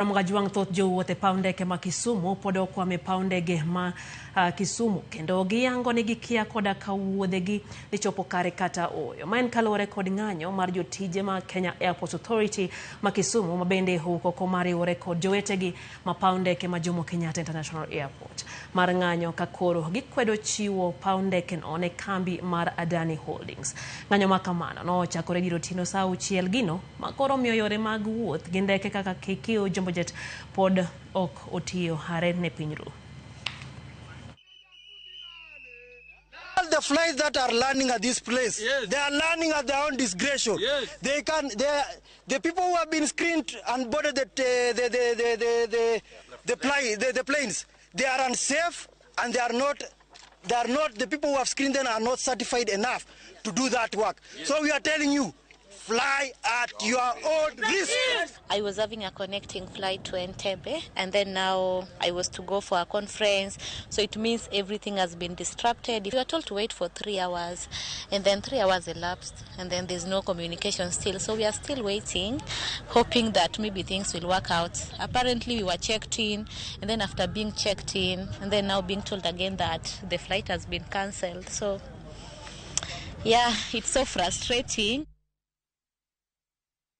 Ramogi Jowuoth Jowuoth e paw ndeke ma Kisumu pod okwame paw ndege ma Kisumu kendo giyango ni gikia koda ka wuodhegi dhi chopo kare kata oyo. Ma en kaluore kod ng'anyo mar jotije ma Kenya Airport Authority ma Kisumu ma bende oko mariwore kod jowetegi ma paw ndeke ma Jomo Kenyatta International Airport. Mar ng'anyo ka koro gikwedo chiwo paw ndeke no ne kambi mar Adani Holdings. Ng'anyo ma kamano nochakore diro tino saa 6 gino ma koro miyo yore mag wuoth gi ndeke kaka KAA Jumbo Jet pod ok otiyo hare ne pinyru. All the flights that are landing at this place, yes, they are landing at their own discretion. Yes. The people who have been screened and boarded the planes, they are unsafe and they are not. The people who have screened them are not certified enough to do that work. Yes. So we are telling you, fly at your own risk. I was having a connecting flight to Entebbe, and then now I was to go for a conference, so it means everything has been disrupted. We were told to wait for 3 hours, and then 3 hours elapsed, and then there's no communication still, so we are still waiting, hoping that maybe things will work out. Apparently we were checked in, and then after being checked in, and then now being told again that the flight has been cancelled. So yeah, it's so frustrating.